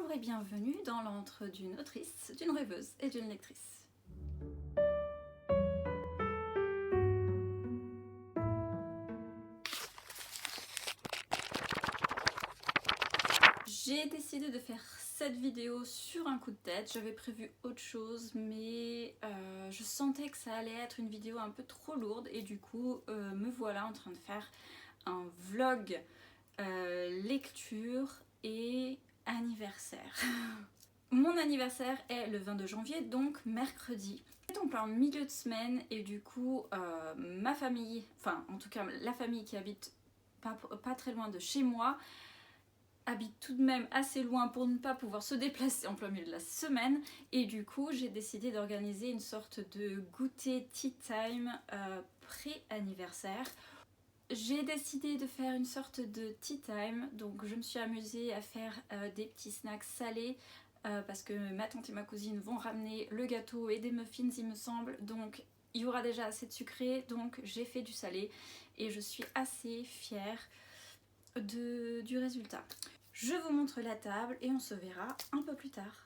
Bonjour et bienvenue dans l'antre d'une autrice, d'une rêveuse et d'une lectrice. J'ai décidé de faire cette vidéo sur un coup de tête. J'avais prévu autre chose, mais je sentais que ça allait être une vidéo un peu trop lourde et du coup me voilà en train de faire un vlog lecture et anniversaire. Mon anniversaire est le 22 janvier, donc mercredi. C'est en plein milieu de semaine et du coup ma famille, enfin en tout cas la famille qui habite pas très loin de chez moi, habite tout de même assez loin pour ne pas pouvoir se déplacer en plein milieu de la semaine et du coup j'ai décidé d'organiser une sorte de goûter tea time pré-anniversaire. J'ai décidé de faire une sorte de tea time, donc je me suis amusée à faire des petits snacks salés parce que ma tante et ma cousine vont ramener le gâteau et des muffins il me semble, donc il y aura déjà assez de sucré, donc j'ai fait du salé et je suis assez fière du résultat. Je vous montre la table et on se verra un peu plus tard.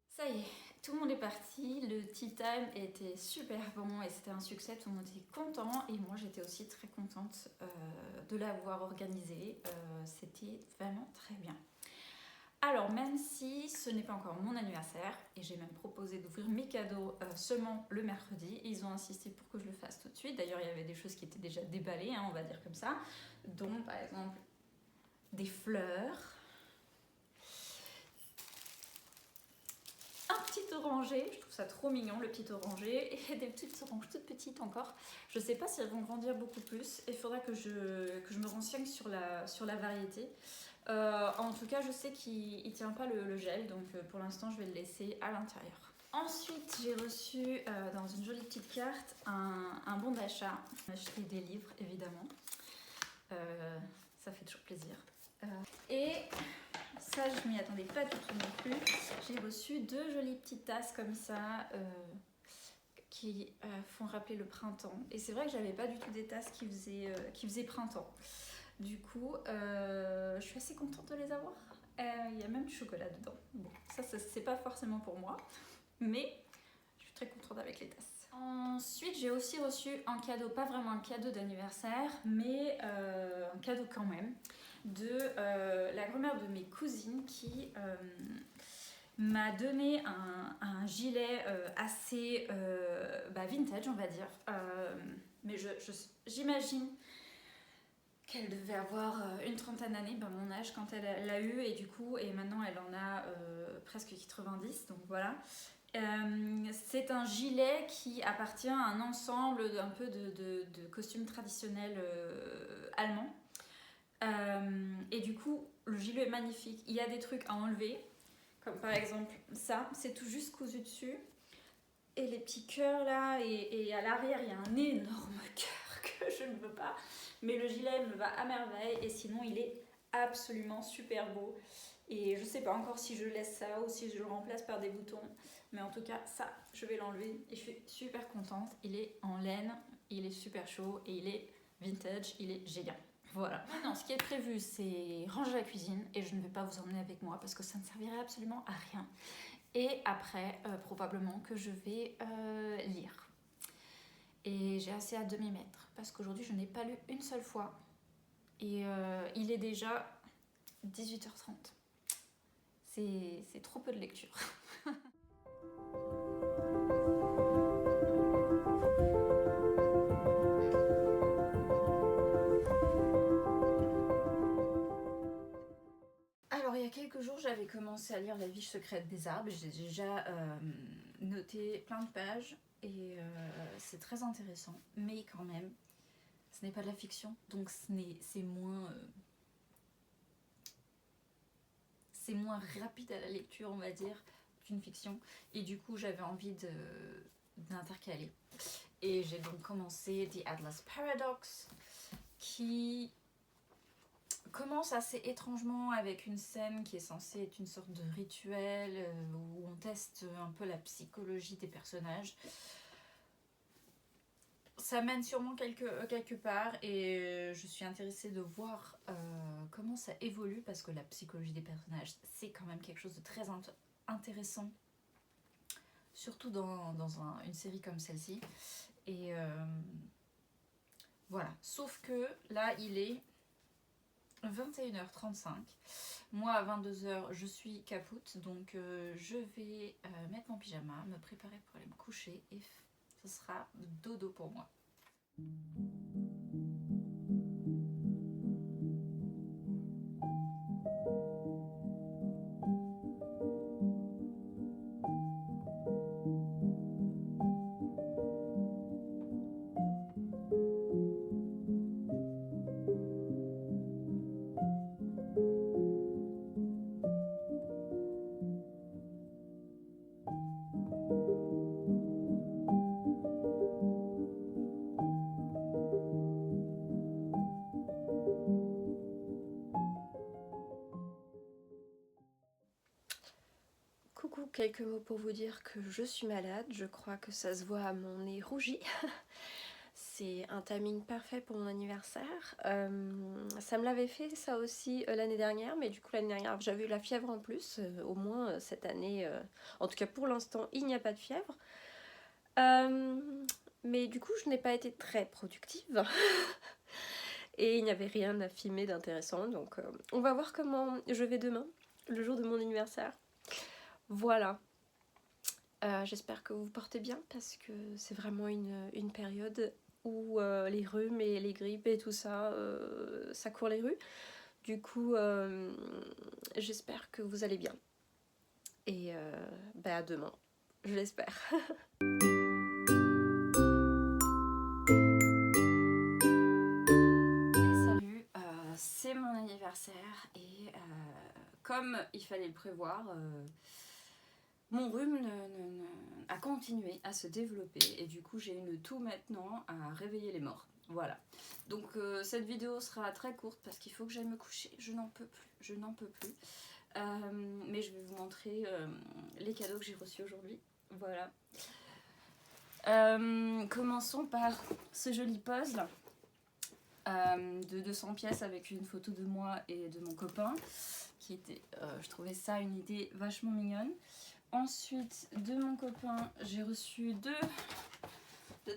Ça y est, tout le monde est parti, le tea time était super bon et c'était un succès, tout le monde était content et moi j'étais aussi très contente de l'avoir organisé, c'était vraiment très bien. Alors même si ce n'est pas encore mon anniversaire et j'ai même proposé d'ouvrir mes cadeaux seulement le mercredi, ils ont insisté pour que je le fasse tout de suite, d'ailleurs il y avait des choses qui étaient déjà déballées, hein, on va dire comme ça, dont par exemple des fleurs, orangé, je trouve ça trop mignon le petit orangé, et des petites oranges toutes petites encore. Je sais pas si elles vont grandir beaucoup plus, il faudra que je me renseigne sur la variété. En tout cas je sais qu'il tient pas le gel, donc pour l'instant je vais le laisser à l'intérieur. Ensuite j'ai reçu dans une jolie petite carte un bon d'achat, acheté des livres évidemment, ça fait toujours plaisir. Et ça, je m'y attendais pas du tout non plus. J'ai reçu deux jolies petites tasses comme ça qui font rappeler le printemps. Et c'est vrai que j'avais pas du tout des tasses qui faisaient printemps. Du coup, je suis assez contente de les avoir. Il y a même du chocolat dedans. Bon, ça c'est pas forcément pour moi, mais je suis très contente avec les tasses. Ensuite, j'ai aussi reçu un cadeau, pas vraiment un cadeau d'anniversaire, mais un cadeau quand même, de la grand-mère de mes cousines qui m'a donné un gilet assez vintage, on va dire. Mais j'imagine qu'elle devait avoir une trentaine d'années, mon âge quand elle l'a eu, et du coup, et maintenant elle en a presque 90, donc voilà. C'est un gilet qui appartient à un ensemble un peu de costumes traditionnels allemands. Et du coup, le gilet est magnifique. Il y a des trucs à enlever, comme par exemple ça, c'est tout juste cousu dessus. Et les petits cœurs là, et à l'arrière, il y a un énorme cœur que je ne veux pas. Mais le gilet me va à merveille et sinon, il est absolument super beau. Et je sais pas encore si je laisse ça ou si je le remplace par des boutons. Mais en tout cas, ça, je vais l'enlever et je suis super contente. Il est en laine, il est super chaud et il est vintage, il est génial. Voilà. Maintenant, ce qui est prévu, c'est ranger la cuisine et je ne vais pas vous emmener avec moi parce que ça ne servirait absolument à rien. Et après, probablement que je vais lire. Et j'ai assez hâte de m'y mettre parce qu'aujourd'hui, je n'ai pas lu une seule fois. Et il est déjà 18h30. C'est trop peu de lecture. Alors, il y a quelques jours, j'avais commencé à lire La vie secrète des arbres. J'ai déjà noté plein de pages et c'est très intéressant. Mais quand même, ce n'est pas de la fiction, donc c'est moins rapide à la lecture, on va dire, qu'une fiction. Et du coup, j'avais envie d'intercaler. Et j'ai donc commencé The Atlas Paradox, qui commence assez étrangement avec une scène qui est censée être une sorte de rituel où on teste un peu la psychologie des personnages. Ça mène sûrement quelque part et je suis intéressée de voir comment ça évolue parce que la psychologie des personnages, c'est quand même quelque chose de très intéressant, surtout dans une série comme celle-ci. Et voilà, sauf que là, il est 21h35. Moi, à 22h, je suis capoute, donc je vais mettre mon pyjama, me préparer pour aller me coucher et ce sera dodo pour moi. Coucou, quelques mots pour vous dire que je suis malade, je crois que ça se voit à mon nez rougi. C'est un timing parfait pour mon anniversaire. Ça me l'avait fait ça aussi l'année dernière, mais du coup l'année dernière j'avais eu la fièvre en plus. Au moins cette année, en tout cas pour l'instant, il n'y a pas de fièvre. Mais du coup je n'ai pas été très productive. Et il n'y avait rien à filmer d'intéressant, donc on va voir comment je vais demain, le jour de mon anniversaire. Voilà, j'espère que vous vous portez bien parce que c'est vraiment une période où les rhumes et les grippes et tout ça, ça court les rues. Du coup, j'espère que vous allez bien. Et à demain, je l'espère. Salut, c'est mon anniversaire et comme il fallait le prévoir, mon rhume a continué à se développer et du coup j'ai une toux maintenant à réveiller les morts. Voilà. Donc cette vidéo sera très courte parce qu'il faut que j'aille me coucher. Je n'en peux plus. Mais je vais vous montrer les cadeaux que j'ai reçus aujourd'hui. Voilà. Commençons par ce joli puzzle de 200 pièces avec une photo de moi et de mon copain. Qui était, je trouvais ça une idée vachement mignonne. Ensuite, de mon copain, j'ai reçu deux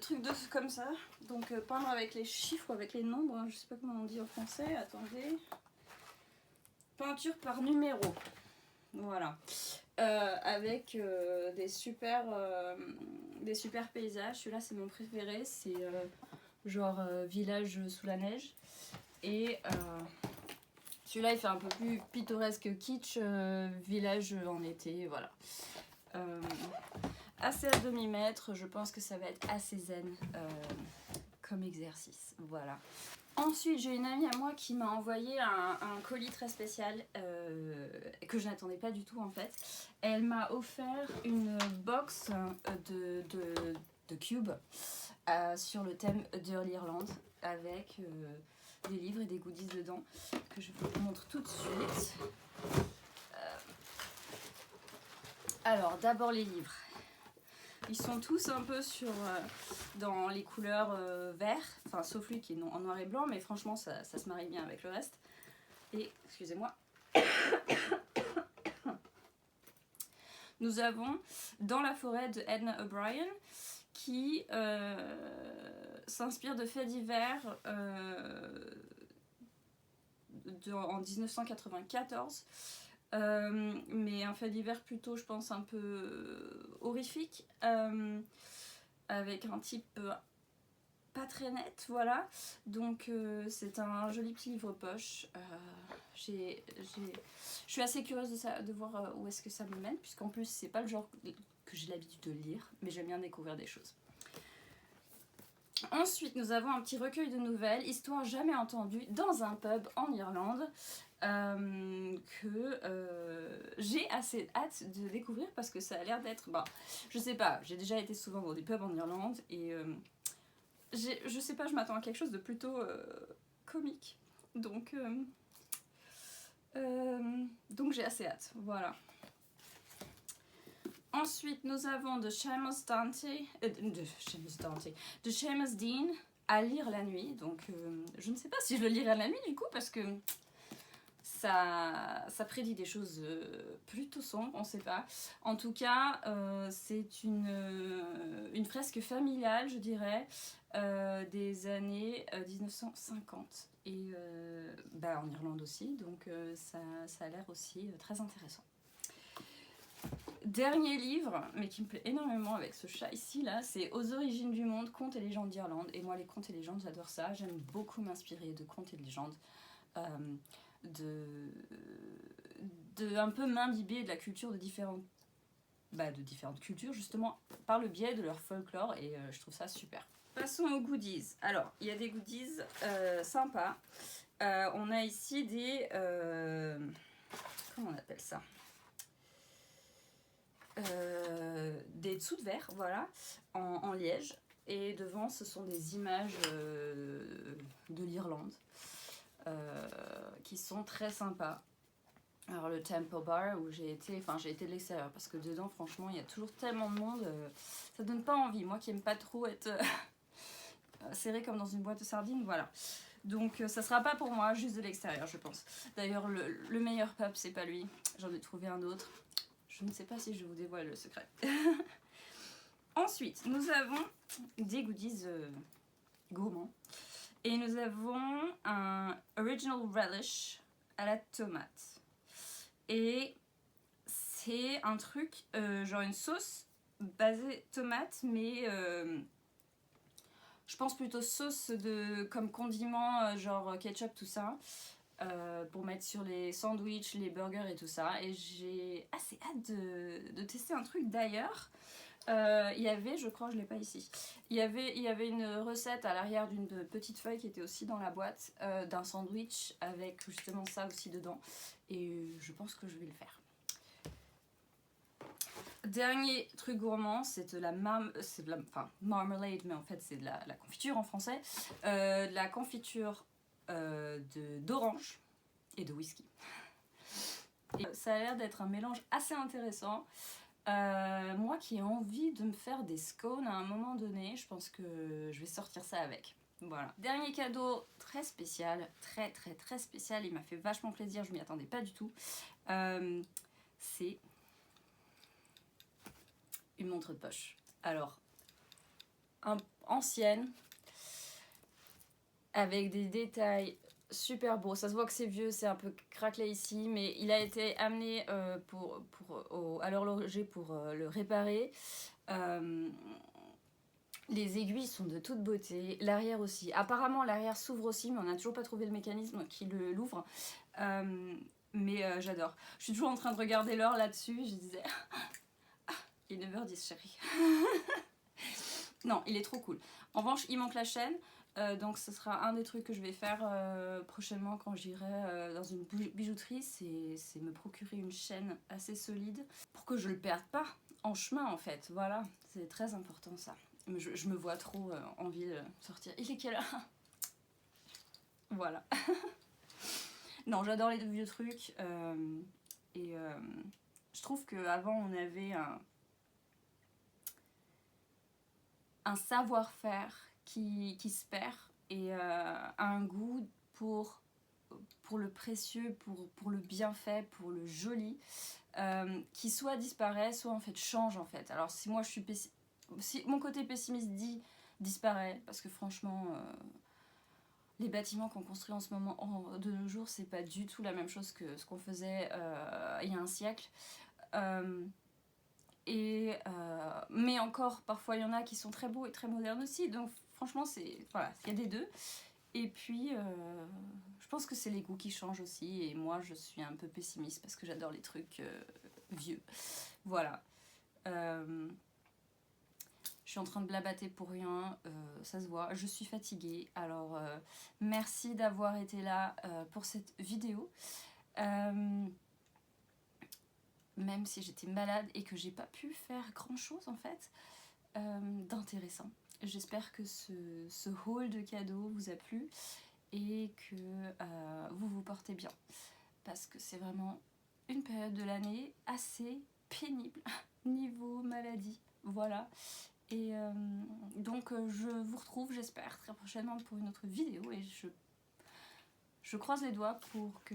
trucs comme ça. Donc, peindre avec les chiffres ou avec les nombres, hein, je sais pas comment on dit en français. Attendez. Peinture par numéro. Voilà. Avec des super paysages. Celui-là, c'est mon préféré. C'est genre village sous la neige. Et celui-là, il fait un peu plus pittoresque kitsch, village en été, voilà. Assez à demi-mètre, je pense que ça va être assez zen comme exercice, voilà. Ensuite, j'ai une amie à moi qui m'a envoyé un colis très spécial que je n'attendais pas du tout en fait. Elle m'a offert une box de cubes sur le thème de l'Irlande avec des livres et des goodies dedans que je vous montre tout de suite. Alors, d'abord les livres. Ils sont tous un peu dans les couleurs vert, enfin sauf lui qui est en noir et blanc, mais franchement ça se marie bien avec le reste. Et, excusez-moi, nous avons Dans la forêt de Edna O'Brien qui s'inspire de faits divers en 1994. Mais un fait divers plutôt, je pense, un peu horrifique, avec un type pas très net, voilà. Donc c'est un joli petit livre poche. Je suis assez curieuse de voir où est-ce que ça me mène, puisqu'en plus c'est pas le genre que j'ai l'habitude de lire, mais j'aime bien découvrir des choses. Ensuite, nous avons un petit recueil de nouvelles, Histoire jamais entendue, dans un pub en Irlande, que j'ai assez hâte de découvrir parce que ça a l'air d'être... Bah, je sais pas, j'ai déjà été souvent dans des pubs en Irlande et je sais pas, je m'attends à quelque chose de plutôt comique. Donc j'ai assez hâte, voilà. Ensuite, nous avons de Seamus Dean, À lire la nuit. Donc, je ne sais pas si je le lirai la nuit du coup, parce que ça prédit des choses plutôt sombres, on ne sait pas. En tout cas, c'est une fresque familiale, je dirais, des années 1950. Et en Irlande aussi, donc ça a l'air aussi très intéressant. Dernier livre, mais qui me plaît énormément avec ce chat ici, là, c'est Aux origines du monde, contes et légendes d'Irlande. Et moi, les contes et légendes, j'adore ça. J'aime beaucoup m'inspirer de contes et de légendes. De un peu m'imbiber de la culture de différentes cultures, justement, par le biais de leur folklore. Et je trouve ça super. Passons aux goodies. Alors, il y a des goodies sympas. On a ici des... comment on appelle ça ? Des dessous de verre, voilà, en liège, et devant ce sont des images de l'Irlande qui sont très sympas. Alors le Temple Bar où j'ai été de l'extérieur parce que dedans franchement il y a toujours tellement de monde, ça donne pas envie, moi qui aime pas trop être serré comme dans une boîte de sardines, voilà. Donc ça sera pas pour moi, juste de l'extérieur je pense. D'ailleurs le meilleur pub c'est pas lui, j'en ai trouvé un autre. Je ne sais pas si je vous dévoile le secret. Ensuite, nous avons des goodies gourmands. Et nous avons un Original Relish à la tomate. Et c'est un truc, genre une sauce basée tomate, mais je pense plutôt sauce comme condiment, genre ketchup, tout ça. Pour mettre sur les sandwichs, les burgers et tout ça. Et j'ai assez hâte de tester un truc d'ailleurs. Il y avait, je crois, je l'ai pas ici, il y avait une recette à l'arrière d'une petite feuille qui était aussi dans la boîte, d'un sandwich avec justement ça aussi dedans. Et je pense que je vais le faire. Dernier truc gourmand, c'est de la marmalade, mais en fait c'est de la confiture en français. De la confiture d'orange et de whisky. Et ça a l'air d'être un mélange assez intéressant. Moi qui ai envie de me faire des scones à un moment donné, je pense que je vais sortir ça avec. Voilà. Dernier cadeau très spécial, très très très spécial, il m'a fait vachement plaisir, je m'y attendais pas du tout. C'est une montre de poche. Alors, ancienne, avec des détails super beaux. Ça se voit que c'est vieux, c'est un peu craquelé ici, mais il a été amené à l'horloger pour le réparer. Les aiguilles sont de toute beauté, l'arrière aussi. Apparemment l'arrière s'ouvre aussi, mais on n'a toujours pas trouvé le mécanisme qui l'ouvre. Mais j'adore. Je suis toujours en train de regarder l'heure là-dessus, je disais... il est 9h10 chérie. Non, il est trop cool. En revanche, il manque la chaîne. Donc ce sera un des trucs que je vais faire prochainement quand j'irai dans une bijouterie, c'est me procurer une chaîne assez solide pour que je le perde pas en chemin en fait, voilà, c'est très important ça. Mais je me vois trop envie de sortir. Il est quelle heure? Voilà. Non, j'adore les vieux trucs et je trouve qu'avant on avait un savoir-faire qui se perd et un goût pour le précieux, pour le bienfait, pour le joli, qui soit disparaît, soit en fait change en fait. Alors si moi je suis si mon côté pessimiste dit disparaît, parce que franchement les bâtiments qu'on construit en ce moment de nos jours, c'est pas du tout la même chose que ce qu'on faisait il y a un siècle. Mais encore, parfois il y en a qui sont très beaux et très modernes aussi, donc franchement voilà, il y a des deux. Et puis je pense que c'est les goûts qui changent aussi, et moi je suis un peu pessimiste parce que j'adore les trucs vieux. Voilà. Je suis en train de blabater pour rien, ça se voit, je suis fatiguée. Alors merci d'avoir été là pour cette vidéo. Même si j'étais malade et que j'ai pas pu faire grand chose en fait d'intéressant. J'espère que ce haul de cadeaux vous a plu et que vous vous portez bien, parce que c'est vraiment une période de l'année assez pénible niveau maladie. Voilà. Et donc je vous retrouve, j'espère, très prochainement pour une autre vidéo, et je croise les doigts pour que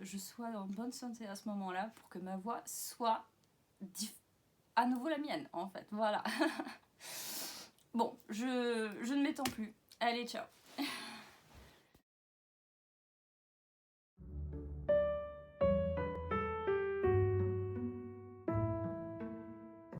je sois en bonne santé à ce moment-là, pour que ma voix soit à nouveau la mienne, en fait. Voilà. Bon, je ne m'étends plus. Allez, ciao.